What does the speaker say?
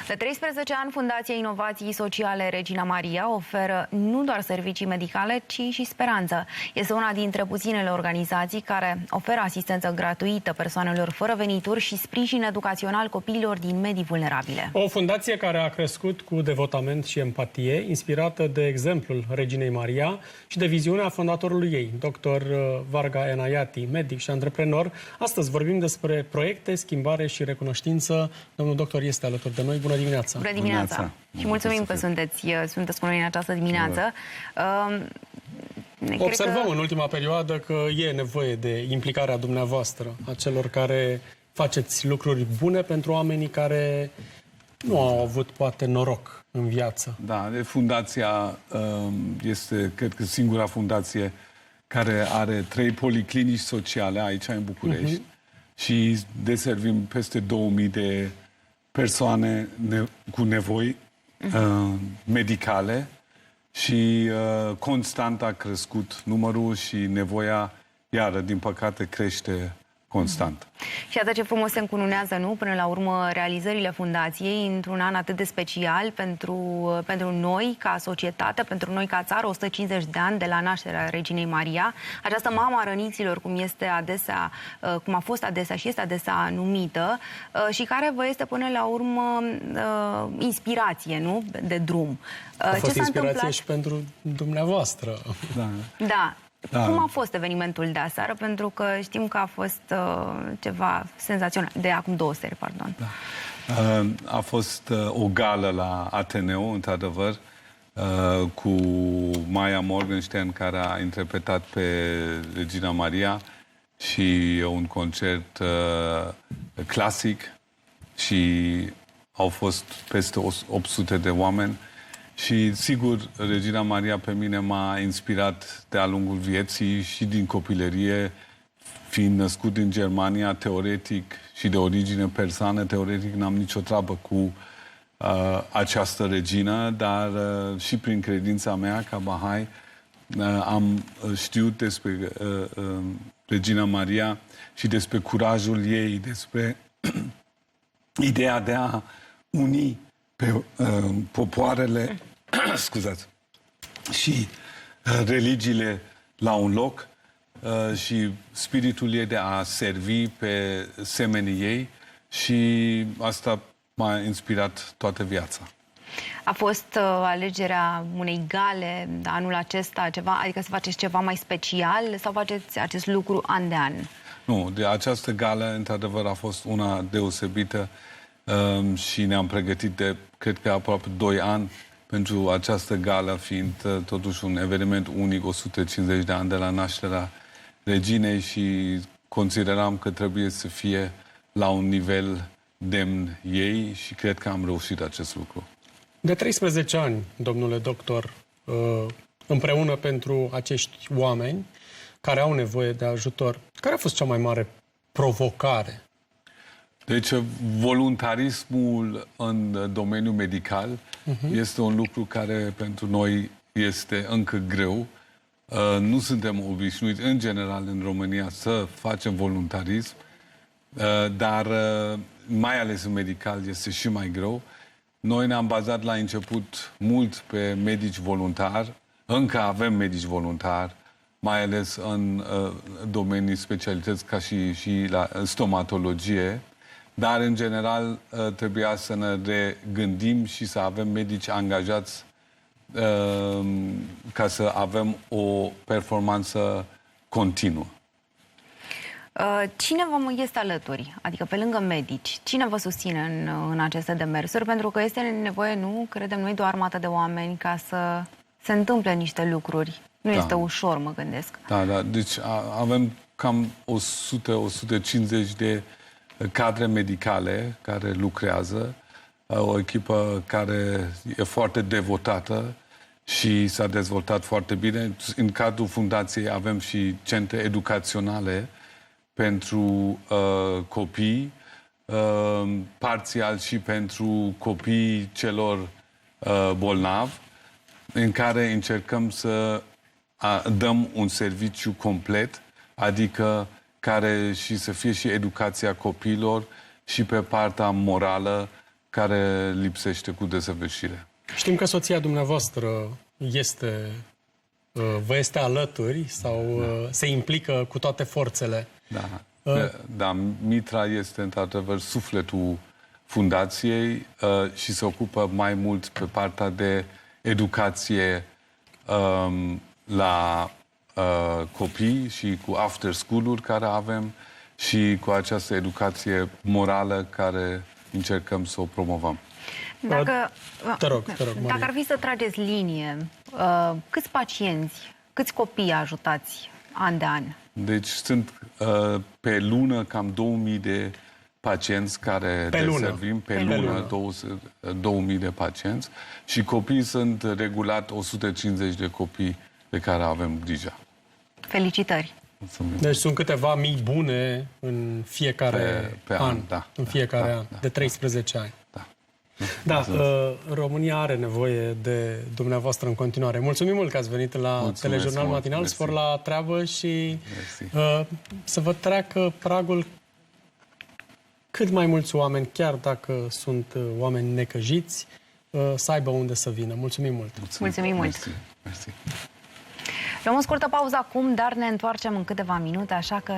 De 13 ani, Fundația Inovații Sociale Regina Maria oferă nu doar servicii medicale, ci și speranță. Este una dintre puținele organizații care oferă asistență gratuită persoanelor fără venituri și sprijin educațional copiilor din medii vulnerabile. O fundație care a crescut cu devotament și empatie, inspirată de exemplul Reginei Maria și de viziunea fondatorului ei, dr. Varga Enayati, medic și antreprenor. Astăzi vorbim despre proiecte, schimbare și recunoștință. Domnul doctor este alături de noi. Bună dimineața! Bună dimineața! Și mulțumim că sunteți cu noi în această dimineață. Observăm în ultima perioadă că e nevoie de implicarea dumneavoastră, a celor care faceți lucruri bune pentru oamenii care nu au avut, poate, noroc în viață. Da, fundația este, cred că, singura fundație care are 3 policlinici sociale aici în București și deservim peste 2000 de persoane cu nevoi medicale și constant a crescut numărul și nevoia, iară, din păcate, crește constant. Și atât ce frumos se încununează, nu? Până la urmă, realizările fundației într-un an atât de special pentru noi ca societate, pentru noi ca țară, 150 de ani de la nașterea Reginei Maria, această mamă a răniților, cum a fost adesea și este adesea numită, și care vă este până la urmă inspirație, nu? De drum. A fost inspirație și pentru dumneavoastră. Da. Da. Cum a fost evenimentul de aseară? Pentru că știm că a fost ceva senzațional. De acum 2 seri, pardon. Da. A fost o gală la Ateneu, într-adevăr, cu Maya Morgenstern, care a interpretat pe Regina Maria, și un concert clasic și au fost peste 800 de oameni. Și, sigur, Regina Maria pe mine m-a inspirat de-a lungul vieții și din copilărie, fiind născut din Germania, teoretic, și de origine persană, teoretic n-am nicio treabă cu această regină, dar și prin credința mea ca Bahai am știut despre Regina Maria și despre curajul ei, despre ideea de a uni pe popoarele scuzați, și religiile la un loc și spiritul ei de a servi pe semenii ei, și asta m-a inspirat toată viața. A fost alegerea unei gale anul acesta, adică să faceți ceva mai special sau faceți acest lucru an de an? Nu, de această gală, într-adevăr, a fost una deosebită și ne-am pregătit de, cred că, aproape 2 ani pentru această gală, fiind totuși un eveniment unic, 150 de ani de la nașterea reginei, și consideram că trebuie să fie la un nivel demn ei și cred că am reușit acest lucru. De 13 ani, domnule doctor, împreună pentru acești oameni care au nevoie de ajutor, care a fost cea mai mare provocare? Deci, voluntarismul în domeniul medical este un lucru care pentru noi este încă greu. Nu suntem obișnuiți, în general, în România, să facem voluntarism, dar mai ales în medical este și mai greu. Noi ne-am bazat la început mult pe medici voluntari, încă avem medici voluntari, mai ales în domenii specialități ca și la stomatologie. Dar, în general, trebuia să ne regândim și să avem medici angajați ca să avem o performanță continuă. Cine vă este alături? Adică, pe lângă medici, cine vă susține în aceste demersuri? Pentru că este nevoie, nu credem noi, de o armată de oameni ca să se întâmple niște lucruri. Nu este ușor, mă gândesc. Da, da. Deci avem cam 100-150 de cadre medicale care lucrează, o echipă care e foarte devotată și s-a dezvoltat foarte bine. În cadrul fundației avem și centre educaționale pentru copii, parțial și pentru copiii celor bolnavi, în care încercăm să dăm un serviciu complet, adică care și să fie și educația copiilor și pe partea morală, care lipsește cu desăvârșire. Știm că soția dumneavoastră vă este alături sau se implică cu toate forțele. Da. Da, Mitra este într-adevăr sufletul fundației și se ocupă mai mult pe partea de educație la copii și cu after school-uri care avem și cu această educație morală care încercăm să o promovăm. Te rog, dacă ar fi să trageți linie, câți pacienți, câți copii ajutați an de an? Deci sunt pe lună cam 2000 de pacienți care deservim, pe lună 2000 de pacienți și copiii sunt regulat 150 de copii de care avem grijă. Felicitări! Mulțumim. Deci sunt câteva mii bune în fiecare an, an, fiecare an, de 13 ani. Da, România are nevoie de dumneavoastră în continuare. Mulțumim mult că ați venit la Telejurnal Matinal, spor la treabă și să vă treacă pragul cât mai mulți oameni, chiar dacă sunt oameni necăjiți, să aibă unde să vină. Mulțumim mult! Mulțumim mult! Mersi. Luăm o scurtă pauză acum, dar ne întoarcem în câteva minute, așa că